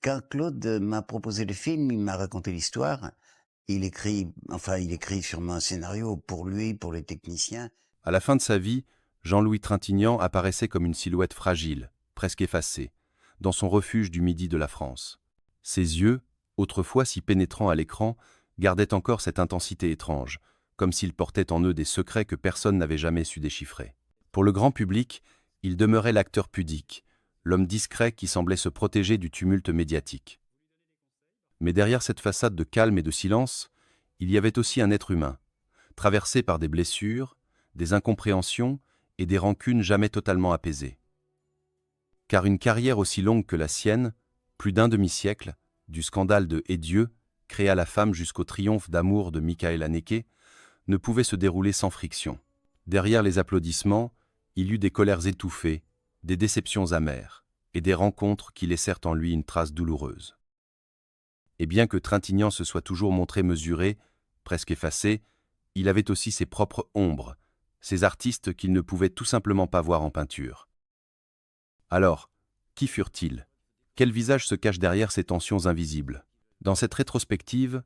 quand Claude m'a proposé le film, il m'a raconté l'histoire. Il écrit sûrement un scénario pour lui, pour les techniciens. À la fin de sa vie, Jean-Louis Trintignant apparaissait comme une silhouette fragile, presque effacée, dans son refuge du midi de la France. Ses yeux, autrefois si pénétrants à l'écran, gardaient encore cette intensité étrange, comme s'ils portaient en eux des secrets que personne n'avait jamais su déchiffrer. Pour le grand public, il demeurait l'acteur pudique, l'homme discret qui semblait se protéger du tumulte médiatique. Mais derrière cette façade de calme et de silence, il y avait aussi un être humain, traversé par des blessures, des incompréhensions et des rancunes jamais totalement apaisées. Car une carrière aussi longue que la sienne, plus d'un demi-siècle, du scandale de Et Dieu, créa la femme jusqu'au triomphe d'amour de Michael Haneke, ne pouvait se dérouler sans friction. Derrière les applaudissements, il y eut des colères étouffées, des déceptions amères, et des rencontres qui laissèrent en lui une trace douloureuse. Et bien que Trintignant se soit toujours montré mesuré, presque effacé, il avait aussi ses propres ombres, ces artistes qu'il ne pouvait tout simplement pas voir en peinture. Alors, qui furent-ils? Quel visage se cache derrière ces tensions invisibles? Dans cette rétrospective,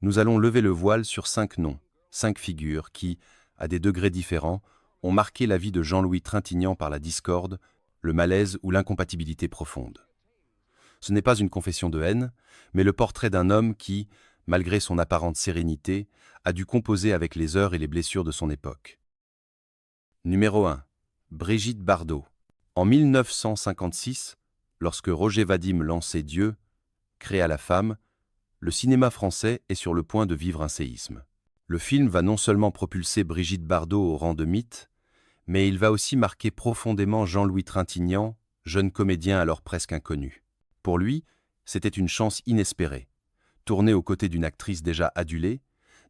nous allons lever le voile sur 5 noms, 5 figures qui, à des degrés différents, ont marqué la vie de Jean-Louis Trintignant par la discorde, le malaise ou l'incompatibilité profonde. Ce n'est pas une confession de haine, mais le portrait d'un homme qui, malgré son apparente sérénité, a dû composer avec les heures et les blessures de son époque. Numéro 1. Brigitte Bardot. En 1956, lorsque Roger Vadim lançait Dieu, créa la femme, le cinéma français est sur le point de vivre un séisme. Le film va non seulement propulser Brigitte Bardot au rang de mythe, mais il va aussi marquer profondément Jean-Louis Trintignant, jeune comédien alors presque inconnu. Pour lui, c'était une chance inespérée, tourner aux côtés d'une actrice déjà adulée,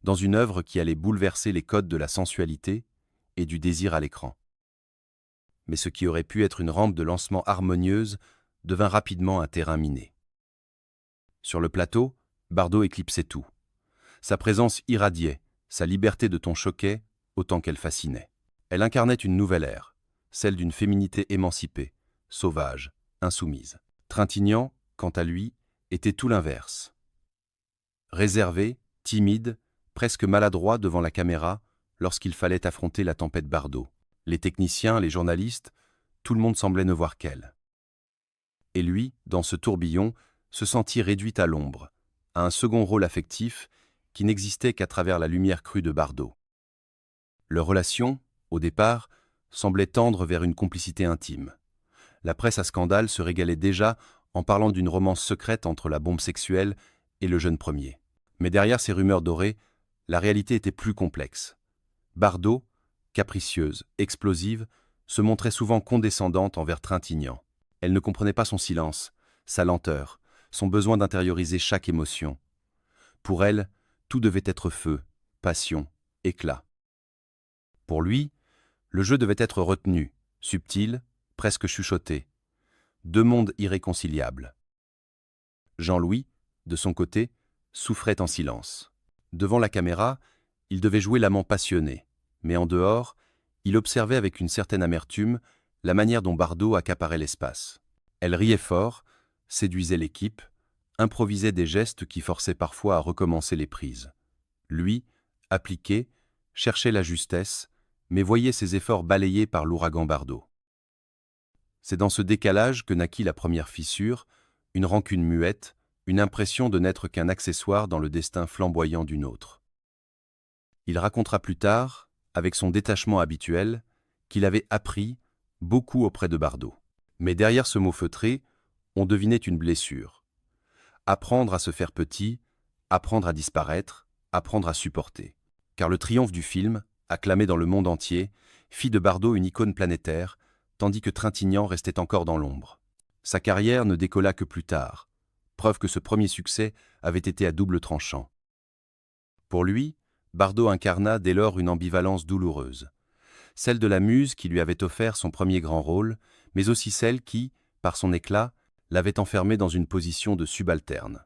dans une œuvre qui allait bouleverser les codes de la sensualité et du désir à l'écran. Mais ce qui aurait pu être une rampe de lancement harmonieuse devint rapidement un terrain miné. Sur le plateau, Bardot éclipsait tout. Sa présence irradiait, sa liberté de ton choquait autant qu'elle fascinait. Elle incarnait une nouvelle ère, celle d'une féminité émancipée, sauvage, insoumise. Trintignant, quant à lui, était tout l'inverse. Réservé, timide, presque maladroit devant la caméra lorsqu'il fallait affronter la tempête Bardot. Les techniciens, les journalistes, tout le monde semblait ne voir qu'elle. Et lui, dans ce tourbillon, se sentit réduit à l'ombre, à un second rôle affectif qui n'existait qu'à travers la lumière crue de Bardot. Leur relation, au départ, semblait tendre vers une complicité intime. La presse à scandale se régalait déjà en parlant d'une romance secrète entre la bombe sexuelle et le jeune premier. Mais derrière ces rumeurs dorées, la réalité était plus complexe. Bardot, capricieuse, explosive, se montrait souvent condescendante envers Trintignant. Elle ne comprenait pas son silence, sa lenteur, son besoin d'intérioriser chaque émotion. Pour elle, tout devait être feu, passion, éclat. Pour lui, le jeu devait être retenu, subtil, presque chuchoté. Deux mondes irréconciliables. Jean-Louis, de son côté, souffrait en silence. Devant la caméra, il devait jouer l'amant passionné, mais en dehors, il observait avec une certaine amertume la manière dont Bardot accaparait l'espace. Elle riait fort, séduisait l'équipe, improvisait des gestes qui forçaient parfois à recommencer les prises. Lui, appliqué, cherchait la justesse, mais voyait ses efforts balayés par l'ouragan Bardot. C'est dans ce décalage que naquit la première fissure, une rancune muette, une impression de n'être qu'un accessoire dans le destin flamboyant d'une autre. Il racontera plus tard, avec son détachement habituel, qu'il avait appris beaucoup auprès de Bardot. Mais derrière ce mot feutré, on devinait une blessure. Apprendre à se faire petit, apprendre à disparaître, apprendre à supporter. Car le triomphe du film, acclamé dans le monde entier, fit de Bardot une icône planétaire, tandis que Trintignant restait encore dans l'ombre. Sa carrière ne décolla que plus tard, preuve que ce premier succès avait été à double tranchant. Pour lui, Bardot incarna dès lors une ambivalence douloureuse, celle de la muse qui lui avait offert son premier grand rôle, mais aussi celle qui, par son éclat, l'avait enfermé dans une position de subalterne.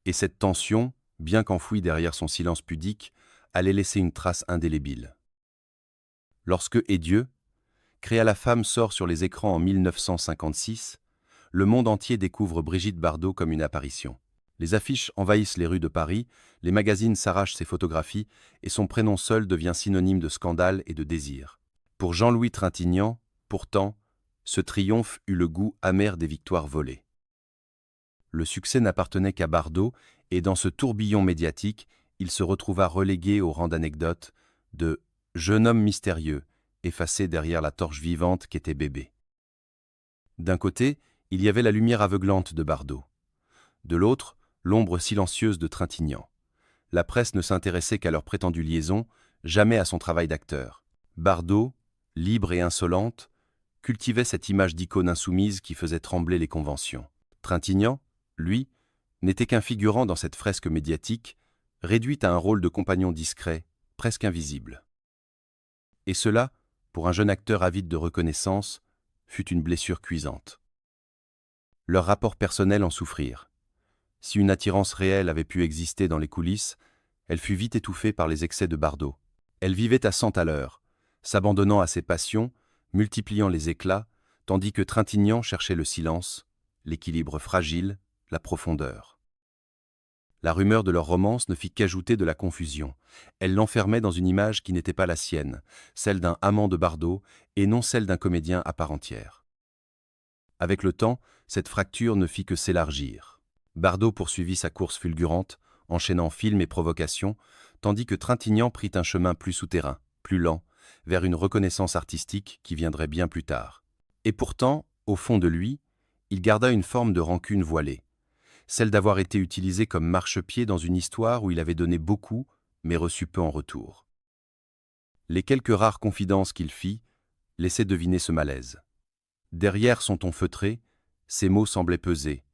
Et cette tension, bien qu'enfouie derrière son silence pudique, allait laisser une trace indélébile. Lorsque Et Dieu, créa la femme sort sur les écrans en 1956, le monde entier découvre Brigitte Bardot comme une apparition. Les affiches envahissent les rues de Paris, les magazines s'arrachent ses photographies et son prénom seul devient synonyme de scandale et de désir. Pour Jean-Louis Trintignant, pourtant, ce triomphe eut le goût amer des victoires volées. Le succès n'appartenait qu'à Bardot et dans ce tourbillon médiatique, il se retrouva relégué au rang d'anecdote, de « jeune homme mystérieux » effacé derrière la torche vivante qu'était Bébé. D'un côté, il y avait la lumière aveuglante de Bardot. De l'autre, l'ombre silencieuse de Trintignant. La presse ne s'intéressait qu'à leur prétendue liaison, jamais à son travail d'acteur. Bardot, libre et insolente, cultivait cette image d'icône insoumise qui faisait trembler les conventions. Trintignant, lui, n'était qu'un figurant dans cette fresque médiatique, réduit à un rôle de compagnon discret, presque invisible. Et cela, pour un jeune acteur avide de reconnaissance, fut une blessure cuisante. Leurs rapports personnels en souffrirent. Si une attirance réelle avait pu exister dans les coulisses, elle fut vite étouffée par les excès de Bardot. Elle vivait à 100 à l'heure, s'abandonnant à ses passions, multipliant les éclats, tandis que Trintignant cherchait le silence, l'équilibre fragile, la profondeur. La rumeur de leur romance ne fit qu'ajouter de la confusion. Elle l'enfermait dans une image qui n'était pas la sienne, celle d'un amant de Bardot et non celle d'un comédien à part entière. Avec le temps, cette fracture ne fit que s'élargir. Bardot poursuivit sa course fulgurante, enchaînant films et provocations, tandis que Trintignant prit un chemin plus souterrain, plus lent, vers une reconnaissance artistique qui viendrait bien plus tard. Et pourtant, au fond de lui, il garda une forme de rancune voilée, celle d'avoir été utilisé comme marchepied dans une histoire où il avait donné beaucoup, mais reçu peu en retour. Les quelques rares confidences qu'il fit laissaient deviner ce malaise. Derrière son ton feutré, ses mots semblaient peser.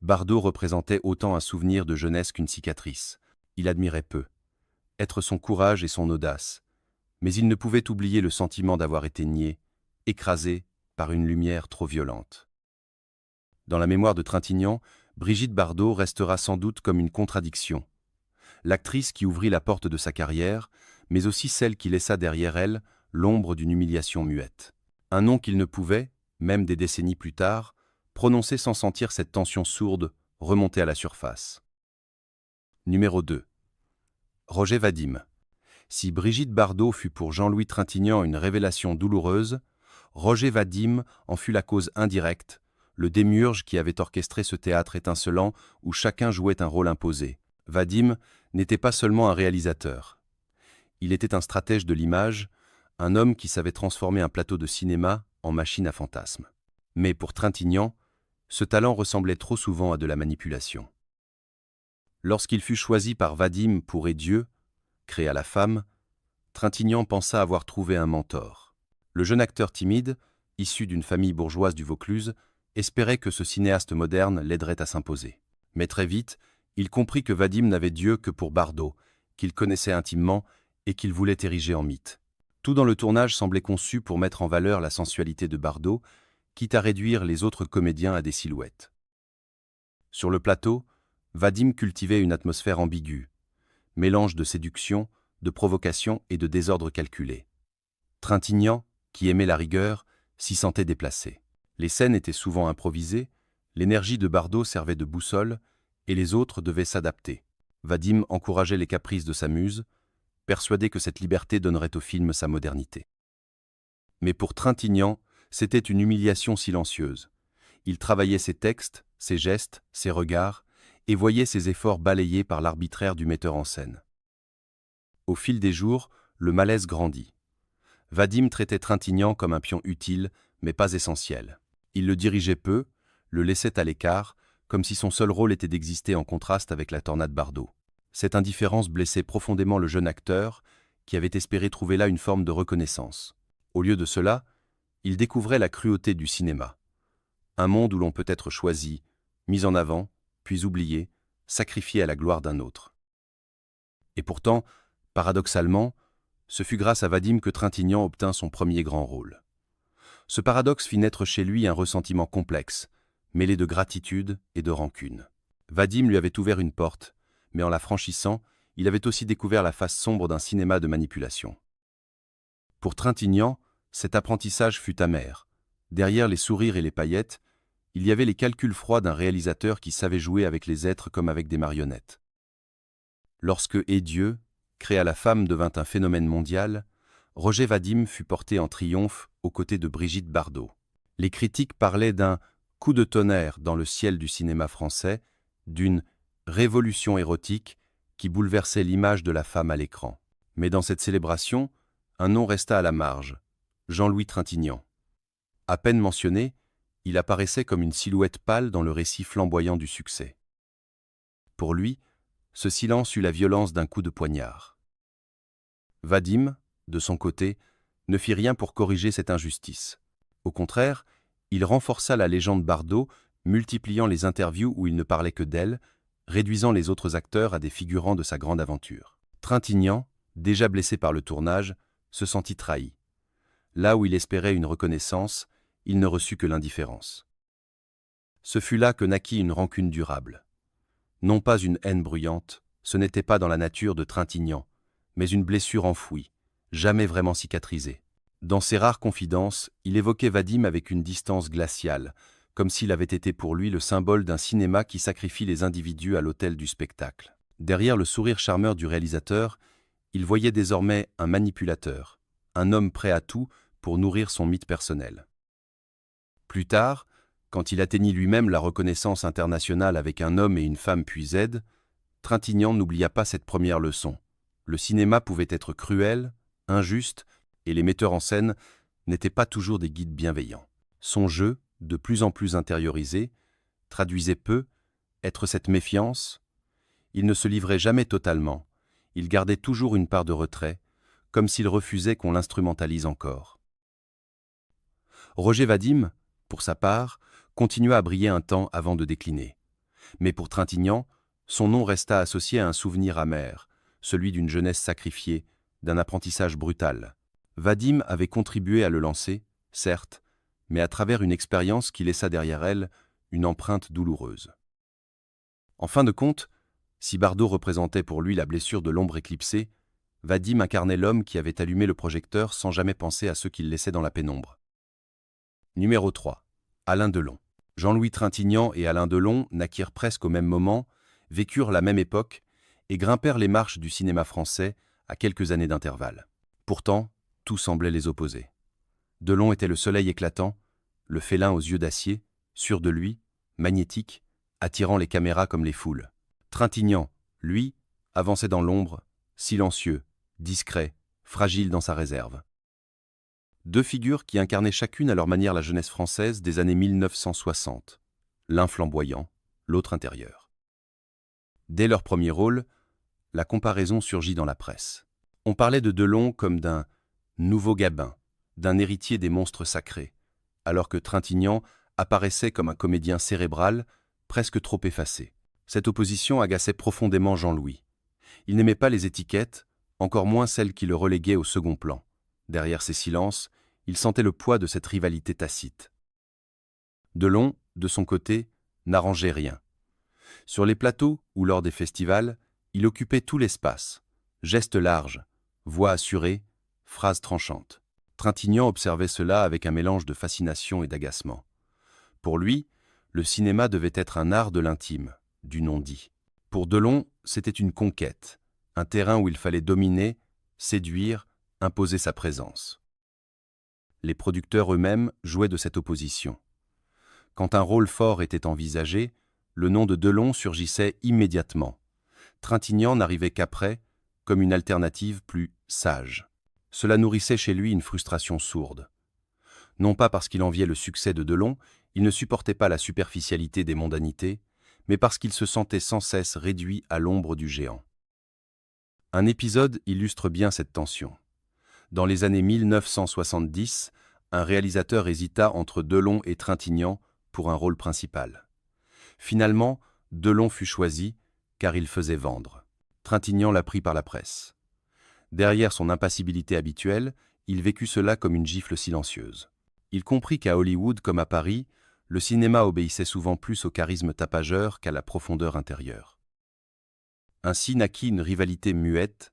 Bardot représentait autant un souvenir de jeunesse qu'une cicatrice. Il admirait peu. Être son courage et son audace. Mais il ne pouvait oublier le sentiment d'avoir été nié, écrasé par une lumière trop violente. Dans la mémoire de Trintignant, Brigitte Bardot restera sans doute comme une contradiction. L'actrice qui ouvrit la porte de sa carrière, mais aussi celle qui laissa derrière elle l'ombre d'une humiliation muette. Un nom qu'il ne pouvait, même des décennies plus tard, prononcer sans sentir cette tension sourde remonter à la surface. Numéro 2. Roger Vadim. Si Brigitte Bardot fut pour Jean-Louis Trintignant une révélation douloureuse, Roger Vadim en fut la cause indirecte, le démiurge qui avait orchestré ce théâtre étincelant où chacun jouait un rôle imposé. Vadim n'était pas seulement un réalisateur. Il était un stratège de l'image, un homme qui savait transformer un plateau de cinéma en machine à fantasmes. Mais pour Trintignant, ce talent ressemblait trop souvent à de la manipulation. Lorsqu'il fut choisi par Vadim pour Et Dieu, créé à la femme, Trintignant pensa avoir trouvé un mentor. Le jeune acteur timide, issu d'une famille bourgeoise du Vaucluse, espérait que ce cinéaste moderne l'aiderait à s'imposer. Mais très vite, il comprit que Vadim n'avait Dieu que pour Bardot, qu'il connaissait intimement et qu'il voulait ériger en mythe. Tout dans le tournage semblait conçu pour mettre en valeur la sensualité de Bardot, quitte à réduire les autres comédiens à des silhouettes. Sur le plateau, Vadim cultivait une atmosphère ambiguë, mélange de séduction, de provocation et de désordre calculé. Trintignant, qui aimait la rigueur, s'y sentait déplacé. Les scènes étaient souvent improvisées, l'énergie de Bardot servait de boussole, et les autres devaient s'adapter. Vadim encourageait les caprices de sa muse, persuadé que cette liberté donnerait au film sa modernité. Mais pour Trintignant, c'était une humiliation silencieuse. Il travaillait ses textes, ses gestes, ses regards, et voyait ses efforts balayés par l'arbitraire du metteur en scène. Au fil des jours, le malaise grandit. Vadim traitait Trintignant comme un pion utile, mais pas essentiel. Il le dirigeait peu, le laissait à l'écart, comme si son seul rôle était d'exister en contraste avec la tornade Bardot. Cette indifférence blessait profondément le jeune acteur, qui avait espéré trouver là une forme de reconnaissance. Au lieu de cela, il découvrait la cruauté du cinéma. Un monde où l'on peut être choisi, mis en avant, puis oublié, sacrifié à la gloire d'un autre. Et pourtant, paradoxalement, ce fut grâce à Vadim que Trintignant obtint son premier grand rôle. Ce paradoxe fit naître chez lui un ressentiment complexe, mêlé de gratitude et de rancune. Vadim lui avait ouvert une porte, mais en la franchissant, il avait aussi découvert la face sombre d'un cinéma de manipulation. Pour Trintignant, cet apprentissage fut amer. Derrière les sourires et les paillettes, Il y avait les calculs froids d'un réalisateur qui savait jouer avec les êtres comme avec des marionnettes. Lorsque Et Dieu, créa la femme devint un phénomène mondial, Roger Vadim fut porté en triomphe aux côtés de Brigitte Bardot. Les critiques parlaient d'un coup de tonnerre dans le ciel du cinéma français, d'une révolution érotique qui bouleversait l'image de la femme à l'écran. Mais dans cette célébration, un nom resta à la marge, Jean-Louis Trintignant. À peine mentionné, il apparaissait comme une silhouette pâle dans le récit flamboyant du succès. Pour lui, ce silence eut la violence d'un coup de poignard. Vadim, de son côté, ne fit rien pour corriger cette injustice. Au contraire, il renforça la légende Bardot, multipliant les interviews où il ne parlait que d'elle, réduisant les autres acteurs à des figurants de sa grande aventure. Trintignant, déjà blessé par le tournage, se sentit trahi. Là où il espérait une reconnaissance, il ne reçut que l'indifférence. Ce fut là que naquit une rancune durable. Non pas une haine bruyante, ce n'était pas dans la nature de Trintignant, mais une blessure enfouie, jamais vraiment cicatrisée. Dans ses rares confidences, il évoquait Vadim avec une distance glaciale, comme s'il avait été pour lui le symbole d'un cinéma qui sacrifie les individus à l'autel du spectacle. Derrière le sourire charmeur du réalisateur, il voyait désormais un manipulateur, un homme prêt à tout pour nourrir son mythe personnel. Plus tard, quand il atteignit lui-même la reconnaissance internationale avec Un homme et une femme puis Z, Trintignant n'oublia pas cette première leçon. Le cinéma pouvait être cruel, injuste, et les metteurs en scène n'étaient pas toujours des guides bienveillants. Son jeu, de plus en plus intériorisé, traduisait peu, être cette méfiance. Il ne se livrait jamais totalement, il gardait toujours une part de retrait, comme s'il refusait qu'on l'instrumentalise encore. Roger Vadim, pour sa part, continua à briller un temps avant de décliner. Mais pour Trintignant, son nom resta associé à un souvenir amer, celui d'une jeunesse sacrifiée, d'un apprentissage brutal. Vadim avait contribué à le lancer, certes, mais à travers une expérience qui laissa derrière elle une empreinte douloureuse. En fin de compte, si Bardot représentait pour lui la blessure de l'ombre éclipsée, Vadim incarnait l'homme qui avait allumé le projecteur sans jamais penser à ceux qu'il laissait dans la pénombre. Numéro 3. Alain Delon. Jean-Louis Trintignant et Alain Delon naquirent presque au même moment, vécurent la même époque et grimpèrent les marches du cinéma français à quelques années d'intervalle. Pourtant, tout semblait les opposer. Delon était le soleil éclatant, le félin aux yeux d'acier, sûr de lui, magnétique, attirant les caméras comme les foules. Trintignant, lui, avançait dans l'ombre, silencieux, discret, fragile dans sa réserve. Deux figures qui incarnaient chacune à leur manière la jeunesse française des années 1960, l'un flamboyant, l'autre intérieur. Dès leur premier rôle, la comparaison surgit dans la presse. On parlait de Delon comme d'un nouveau Gabin, d'un héritier des monstres sacrés, alors que Trintignant apparaissait comme un comédien cérébral, presque trop effacé. Cette opposition agaçait profondément Jean-Louis. Il n'aimait pas les étiquettes, encore moins celles qui le reléguaient au second plan. Derrière ces silences, il sentait le poids de cette rivalité tacite. Delon, de son côté, n'arrangeait rien. Sur les plateaux ou lors des festivals, il occupait tout l'espace. Gestes larges, voix assurée, phrases tranchantes. Trintignant observait cela avec un mélange de fascination et d'agacement. Pour lui, le cinéma devait être un art de l'intime, du non-dit. Pour Delon, c'était une conquête, un terrain où il fallait dominer, séduire, imposer sa présence. Les producteurs eux-mêmes jouaient de cette opposition. Quand un rôle fort était envisagé, le nom de Delon surgissait immédiatement. Trintignant n'arrivait qu'après, comme une alternative plus sage. Cela nourrissait chez lui une frustration sourde. Non pas parce qu'il enviait le succès de Delon, il ne supportait pas la superficialité des mondanités, mais parce qu'il se sentait sans cesse réduit à l'ombre du géant. Un épisode illustre bien cette tension. Dans les années 1970, un réalisateur hésita entre Delon et Trintignant pour un rôle principal. Finalement, Delon fut choisi, car il faisait vendre. Trintignant l'apprit par la presse. Derrière son impassibilité habituelle, il vécut cela comme une gifle silencieuse. Il comprit qu'à Hollywood comme à Paris, le cinéma obéissait souvent plus au charisme tapageur qu'à la profondeur intérieure. Ainsi naquit une rivalité muette.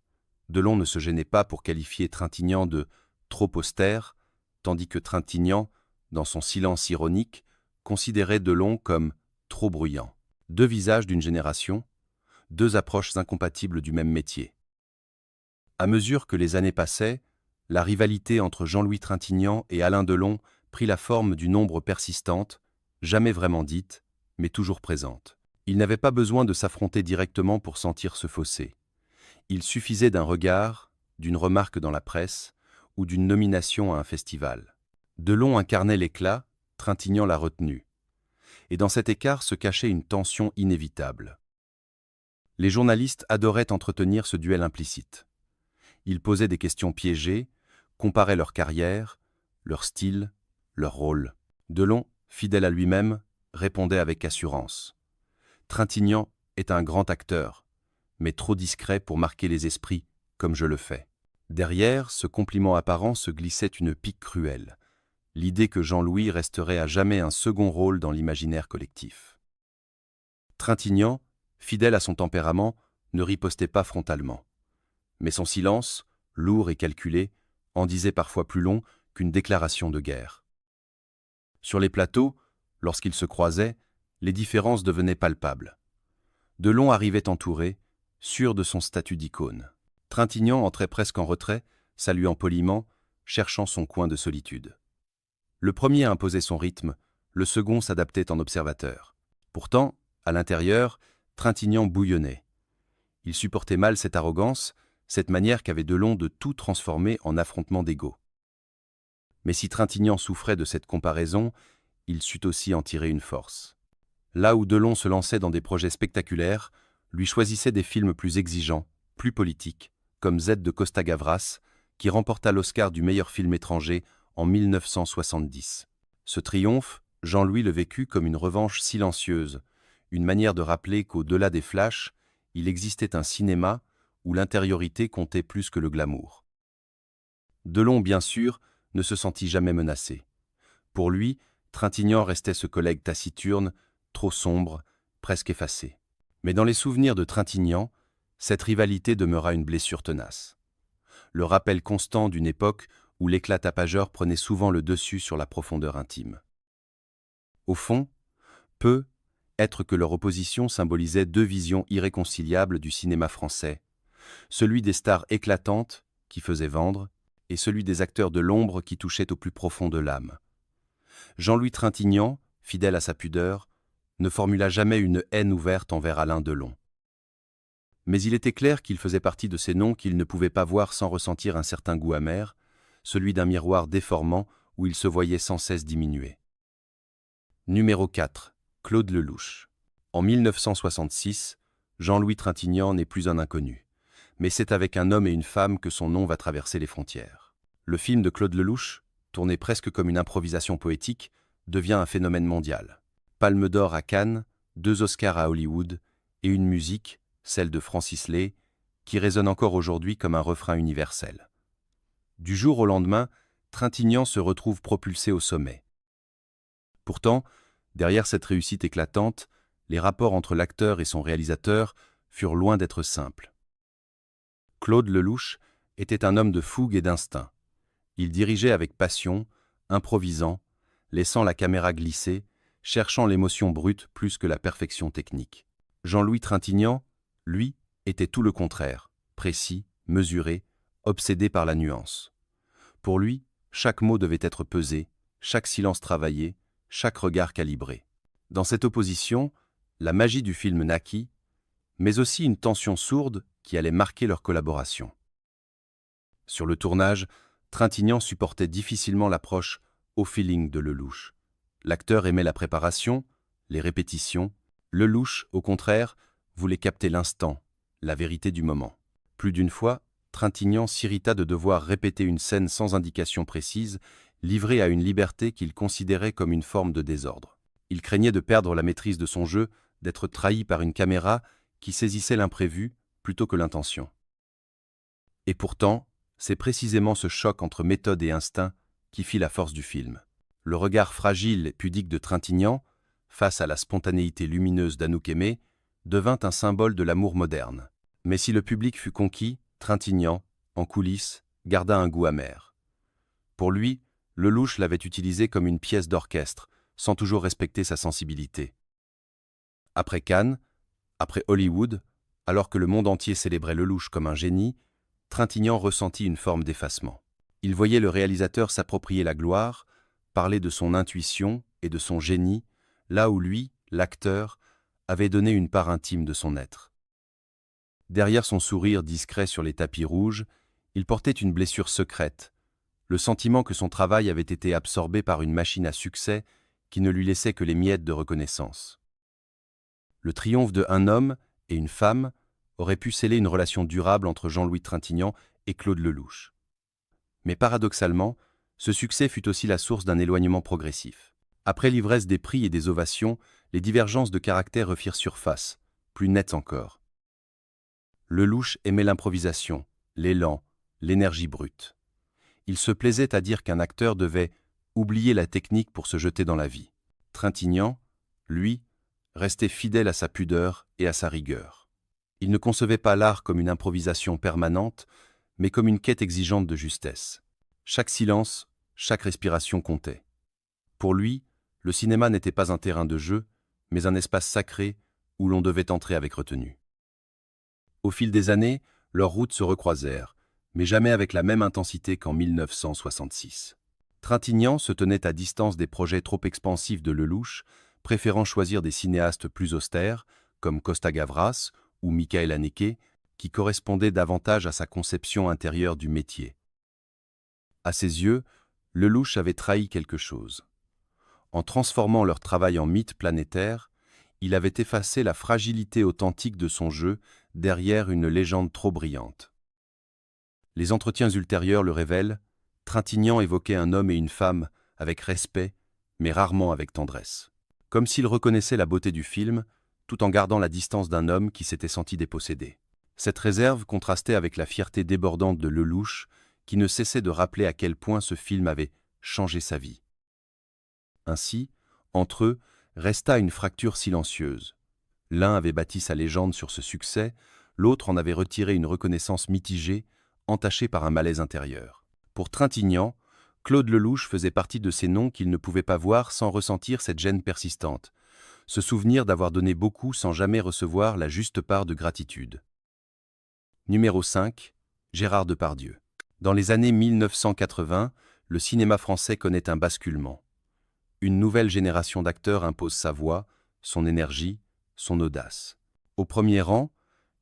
Delon ne se gênait pas pour qualifier Trintignant de « trop austère », tandis que Trintignant, dans son silence ironique, considérait Delon comme trop bruyant. Deux visages d'une génération, deux approches incompatibles du même métier. À mesure que les années passaient, la rivalité entre Jean-Louis Trintignant et Alain Delon prit la forme d'une ombre persistante, jamais vraiment dite, mais toujours présente. Ils n'avaient pas besoin de s'affronter directement pour sentir ce fossé. Il suffisait d'un regard, d'une remarque dans la presse ou d'une nomination à un festival. Delon incarnait l'éclat, Trintignant la retenue. Et dans cet écart se cachait une tension inévitable. Les journalistes adoraient entretenir ce duel implicite. Ils posaient des questions piégées, comparaient leur carrière, leur style, leur rôle. Delon, fidèle à lui-même, répondait avec assurance. Trintignant est un grand acteur, mais trop discret pour marquer les esprits, comme je le fais. Derrière ce compliment apparent se glissait une pique cruelle, l'idée que Jean-Louis resterait à jamais un second rôle dans l'imaginaire collectif. Trintignant, fidèle à son tempérament, ne ripostait pas frontalement. Mais son silence, lourd et calculé, en disait parfois plus long qu'une déclaration de guerre. Sur les plateaux, lorsqu'ils se croisaient, les différences devenaient palpables. Delon arrivait entouré, sûr de son statut d'icône. Trintignant entrait presque en retrait, saluant poliment, cherchant son coin de solitude. Le premier imposait son rythme, le second s'adaptait en observateur. Pourtant, à l'intérieur, Trintignant bouillonnait. Il supportait mal cette arrogance, cette manière qu'avait Delon de tout transformer en affrontement d'ego. Mais si Trintignant souffrait de cette comparaison, il sut aussi en tirer une force. Là où Delon se lançait dans des projets spectaculaires, lui choisissait des films plus exigeants, plus politiques, comme Z de Costa Gavras, qui remporta l'Oscar du meilleur film étranger en 1970. Ce triomphe, Jean-Louis le vécut comme une revanche silencieuse, une manière de rappeler qu'au-delà des flashs, il existait un cinéma où l'intériorité comptait plus que le glamour. Delon, bien sûr, ne se sentit jamais menacé. Pour lui, Trintignant restait ce collègue taciturne, trop sombre, presque effacé. Mais dans les souvenirs de Trintignant, cette rivalité demeura une blessure tenace. Le rappel constant d'une époque où l'éclat tapageur prenait souvent le dessus sur la profondeur intime. Au fond, peut être que leur opposition symbolisait deux visions irréconciliables du cinéma français, celui des stars éclatantes, qui faisaient vendre, et celui des acteurs de l'ombre qui touchaient au plus profond de l'âme. Jean-Louis Trintignant, fidèle à sa pudeur, ne formula jamais une haine ouverte envers Alain Delon. Mais il était clair qu'il faisait partie de ces noms qu'il ne pouvait pas voir sans ressentir un certain goût amer, celui d'un miroir déformant où il se voyait sans cesse diminuer. Numéro 4. Claude Lelouch. En 1966, Jean-Louis Trintignant n'est plus un inconnu, mais c'est avec un homme et une femme que son nom va traverser les frontières. Le film de Claude Lelouch, tourné presque comme une improvisation poétique, devient un phénomène mondial. Palme d'or à Cannes, 2 Oscars à Hollywood et une musique, celle de Francis Lay, qui résonne encore aujourd'hui comme un refrain universel. Du jour au lendemain, Trintignant se retrouve propulsé au sommet. Pourtant, derrière cette réussite éclatante, les rapports entre l'acteur et son réalisateur furent loin d'être simples. Claude Lelouch était un homme de fougue et d'instinct. Il dirigeait avec passion, improvisant, laissant la caméra glisser, cherchant l'émotion brute plus que la perfection technique. Jean-Louis Trintignant, lui, était tout le contraire, précis, mesuré, obsédé par la nuance. Pour lui, chaque mot devait être pesé, chaque silence travaillé, chaque regard calibré. Dans cette opposition, la magie du film naquit, mais aussi une tension sourde qui allait marquer leur collaboration. Sur le tournage, Trintignant supportait difficilement l'approche au feeling de Lelouch. L'acteur aimait la préparation, les répétitions. Lelouch, au contraire, voulait capter l'instant, la vérité du moment. Plus d'une fois, Trintignant s'irrita de devoir répéter une scène sans indication précise, livrée à une liberté qu'il considérait comme une forme de désordre. Il craignait de perdre la maîtrise de son jeu, d'être trahi par une caméra qui saisissait l'imprévu plutôt que l'intention. Et pourtant, c'est précisément ce choc entre méthode et instinct qui fit la force du film. Le regard fragile et pudique de Trintignant, face à la spontanéité lumineuse d'Anouk Aimée, devint un symbole de l'amour moderne. Mais si le public fut conquis, Trintignant, en coulisses, garda un goût amer. Pour lui, Lelouch l'avait utilisé comme une pièce d'orchestre, sans toujours respecter sa sensibilité. Après Cannes, après Hollywood, alors que le monde entier célébrait Lelouch comme un génie, Trintignant ressentit une forme d'effacement. Il voyait le réalisateur s'approprier la gloire, parler de son intuition et de son génie, là où lui, l'acteur, avait donné une part intime de son être. Derrière son sourire discret sur les tapis rouges, il portait une blessure secrète, le sentiment que son travail avait été absorbé par une machine à succès qui ne lui laissait que les miettes de reconnaissance. Le triomphe de Un homme et une femme aurait pu sceller une relation durable entre Jean-Louis Trintignant et Claude Lelouch. Mais paradoxalement, ce succès fut aussi la source d'un éloignement progressif. Après l'ivresse des prix et des ovations, les divergences de caractère refirent surface, plus nettes encore. Lelouch aimait l'improvisation, l'élan, l'énergie brute. Il se plaisait à dire qu'un acteur devait oublier la technique pour se jeter dans la vie. Trintignant, lui, restait fidèle à sa pudeur et à sa rigueur. Il ne concevait pas l'art comme une improvisation permanente, mais comme une quête exigeante de justesse. Chaque silence, chaque respiration comptait. Pour lui, le cinéma n'était pas un terrain de jeu, mais un espace sacré où l'on devait entrer avec retenue. Au fil des années, leurs routes se recroisèrent, mais jamais avec la même intensité qu'en 1966. Trintignant se tenait à distance des projets trop expansifs de Lelouch, préférant choisir des cinéastes plus austères, comme Costa-Gavras ou Michael Haneke, qui correspondaient davantage à sa conception intérieure du métier. À ses yeux, Lelouch avait trahi quelque chose. En transformant leur travail en mythe planétaire, il avait effacé la fragilité authentique de son jeu derrière une légende trop brillante. Les entretiens ultérieurs le révèlent, Trintignant évoquait un homme et une femme avec respect, mais rarement avec tendresse. Comme s'il reconnaissait la beauté du film, tout en gardant la distance d'un homme qui s'était senti dépossédé. Cette réserve contrastait avec la fierté débordante de Lelouch, qui ne cessait de rappeler à quel point ce film avait changé sa vie. Ainsi, entre eux, resta une fracture silencieuse. L'un avait bâti sa légende sur ce succès, l'autre en avait retiré une reconnaissance mitigée, entachée par un malaise intérieur. Pour Trintignant, Claude Lelouch faisait partie de ces noms qu'il ne pouvait pas voir sans ressentir cette gêne persistante, se souvenir d'avoir donné beaucoup sans jamais recevoir la juste part de gratitude. Numéro 5, Gérard Depardieu. Dans les années 1980, le cinéma français connaît un basculement. Une nouvelle génération d'acteurs impose sa voix, son énergie, son audace. Au premier rang,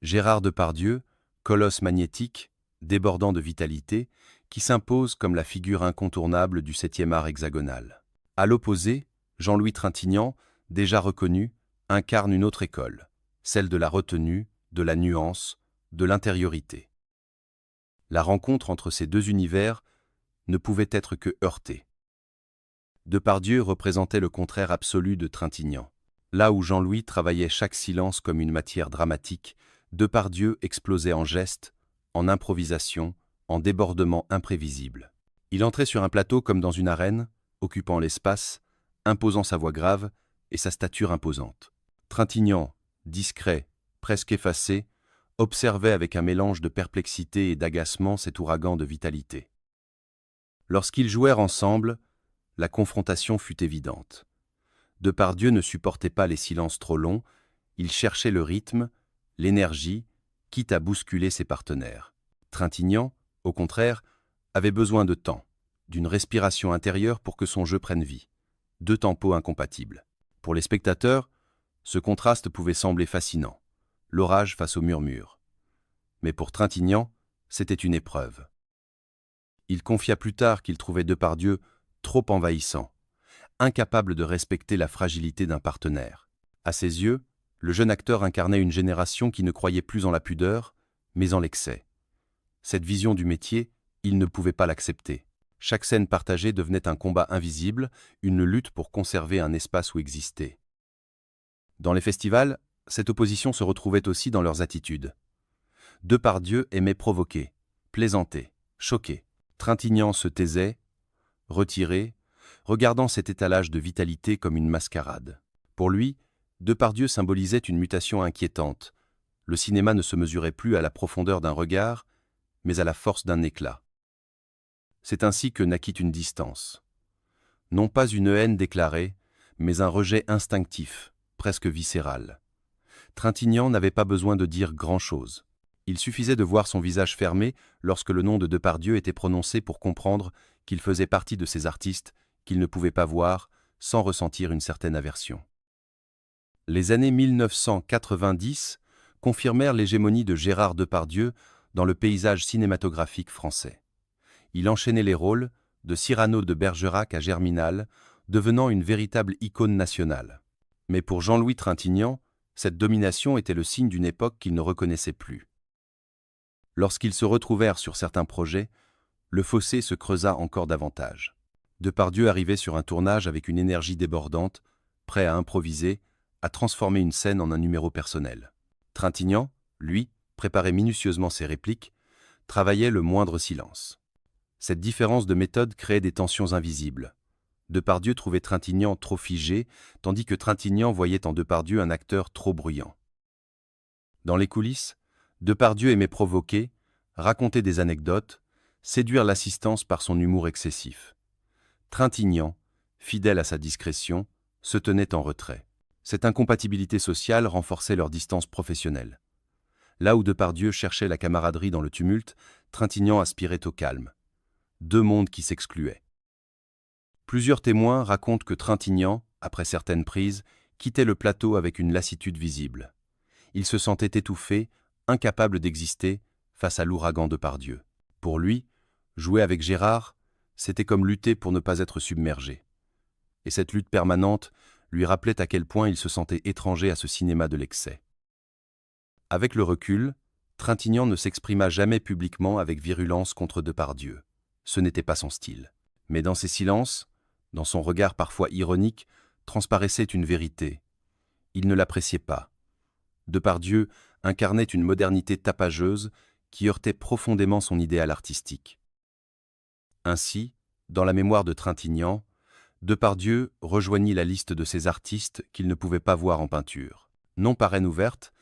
Gérard Depardieu, colosse magnétique, débordant de vitalité, qui s'impose comme la figure incontournable du 7e art hexagonal. À l'opposé, Jean-Louis Trintignant, déjà reconnu, incarne une autre école, celle de la retenue, de la nuance, de l'intériorité. La rencontre entre ces deux univers ne pouvait être que heurtée. Depardieu représentait le contraire absolu de Trintignant. Là où Jean-Louis travaillait chaque silence comme une matière dramatique, Depardieu explosait en gestes, en improvisation, en débordements imprévisibles. Il entrait sur un plateau comme dans une arène, occupant l'espace, imposant sa voix grave et sa stature imposante. Trintignant, discret, presque effacé, observait avec un mélange de perplexité et d'agacement cet ouragan de vitalité. Lorsqu'ils jouèrent ensemble, la confrontation fut évidente. Depardieu ne supportait pas les silences trop longs, il cherchait le rythme, l'énergie, quitte à bousculer ses partenaires. Trintignant, au contraire, avait besoin de temps, d'une respiration intérieure pour que son jeu prenne vie. Deux tempos incompatibles. Pour les spectateurs, ce contraste pouvait sembler fascinant, l'orage face au murmure. Mais pour Trintignant, c'était une épreuve. Il confia plus tard qu'il trouvait Depardieu trop envahissant, incapable de respecter la fragilité d'un partenaire. À ses yeux, le jeune acteur incarnait une génération qui ne croyait plus en la pudeur, mais en l'excès. Cette vision du métier, il ne pouvait pas l'accepter. Chaque scène partagée devenait un combat invisible, une lutte pour conserver un espace où exister. Dans les festivals, cette opposition se retrouvait aussi dans leurs attitudes. Depardieu aimait provoquer, plaisanter, choquer. Trintignant se taisait, retiré, regardant cet étalage de vitalité comme une mascarade. Pour lui, Depardieu symbolisait une mutation inquiétante. Le cinéma ne se mesurait plus à la profondeur d'un regard, mais à la force d'un éclat. C'est ainsi que naquit une distance. Non pas une haine déclarée, mais un rejet instinctif, presque viscéral. Trintignant n'avait pas besoin de dire grand-chose. Il suffisait de voir son visage fermé lorsque le nom de Depardieu était prononcé pour comprendre qu'il faisait partie de ces artistes qu'il ne pouvait pas voir sans ressentir une certaine aversion. Les années 1990 confirmèrent l'hégémonie de Gérard Depardieu dans le paysage cinématographique français. Il enchaînait les rôles, de Cyrano de Bergerac à Germinal, devenant une véritable icône nationale. Mais pour Jean-Louis Trintignant, cette domination était le signe d'une époque qu'il ne reconnaissait plus. Lorsqu'ils se retrouvèrent sur certains projets, le fossé se creusa encore davantage. Depardieu arrivait sur un tournage avec une énergie débordante, prêt à improviser, à transformer une scène en un numéro personnel. Trintignant, lui, préparait minutieusement ses répliques, travaillait le moindre silence. Cette différence de méthode créait des tensions invisibles. Depardieu trouvait Trintignant trop figé, tandis que Trintignant voyait en Depardieu un acteur trop bruyant. Dans les coulisses, Depardieu aimait provoquer, raconter des anecdotes, séduire l'assistance par son humour excessif. Trintignant, fidèle à sa discrétion, se tenait en retrait. Cette incompatibilité sociale renforçait leur distance professionnelle. Là où Depardieu cherchait la camaraderie dans le tumulte, Trintignant aspirait au calme. Deux mondes qui s'excluaient. Plusieurs témoins racontent que Trintignant, après certaines prises, quittait le plateau avec une lassitude visible. Il se sentait étouffé, incapable d'exister face à l'ouragan Depardieu. Pour lui, jouer avec Gérard, c'était comme lutter pour ne pas être submergé. Et cette lutte permanente lui rappelait à quel point il se sentait étranger à ce cinéma de l'excès. Avec le recul, Trintignant ne s'exprima jamais publiquement avec virulence contre Depardieu. Ce n'était pas son style. Mais dans ses silences, dans son regard parfois ironique, transparaissait une vérité. Il ne l'appréciait pas. Depardieu incarnait une modernité tapageuse qui heurtait profondément son idéal artistique. Ainsi, dans la mémoire de Trintignant, Depardieu rejoignit la liste de ces artistes qu'il ne pouvait pas voir en peinture. Non par haine ouverte,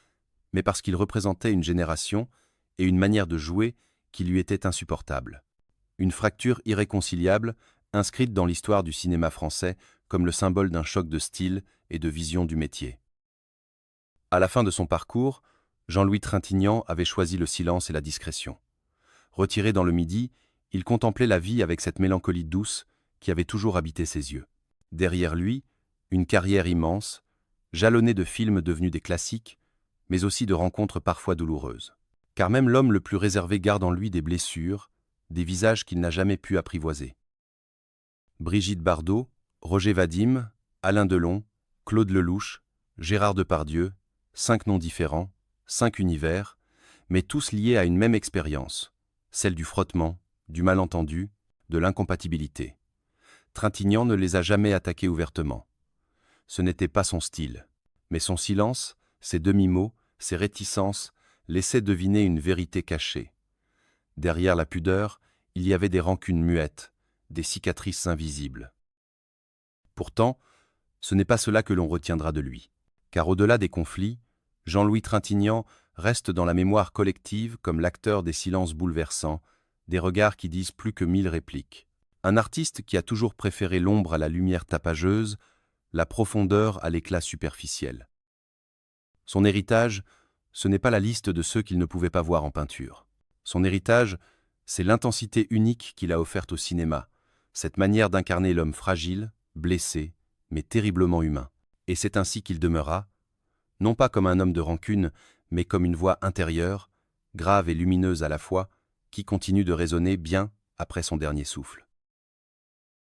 mais parce qu'il représentait une génération et une manière de jouer qui lui était insupportable. Une fracture irréconciliable, inscrite dans l'histoire du cinéma français comme le symbole d'un choc de style et de vision du métier. À la fin de son parcours, Jean-Louis Trintignant avait choisi le silence et la discrétion. Retiré dans le Midi, il contemplait la vie avec cette mélancolie douce qui avait toujours habité ses yeux. Derrière lui, une carrière immense, jalonnée de films devenus des classiques, mais aussi de rencontres parfois douloureuses. Car même l'homme le plus réservé garde en lui des blessures, des visages qu'il n'a jamais pu apprivoiser. Brigitte Bardot, Roger Vadim, Alain Delon, Claude Lelouch, Gérard Depardieu, 5 noms différents, 5 univers, mais tous liés à une même expérience, celle du frottement, du malentendu, de l'incompatibilité. Trintignant ne les a jamais attaqués ouvertement. Ce n'était pas son style, mais son silence, ses demi-mots, ses réticences laissaient deviner une vérité cachée. Derrière la pudeur, il y avait des rancunes muettes, des cicatrices invisibles. Pourtant, ce n'est pas cela que l'on retiendra de lui, car au-delà des conflits, Jean-Louis Trintignant reste dans la mémoire collective comme l'acteur des silences bouleversants, des regards qui disent plus que 1000 répliques. Un artiste qui a toujours préféré l'ombre à la lumière tapageuse, la profondeur à l'éclat superficiel. Son héritage, ce n'est pas la liste de ceux qu'il ne pouvait pas voir en peinture. Son héritage, c'est l'intensité unique qu'il a offerte au cinéma, cette manière d'incarner l'homme fragile, blessé, mais terriblement humain. Et c'est ainsi qu'il demeura, non pas comme un homme de rancune, mais comme une voix intérieure, grave et lumineuse à la fois, qui continue de résonner bien après son dernier souffle.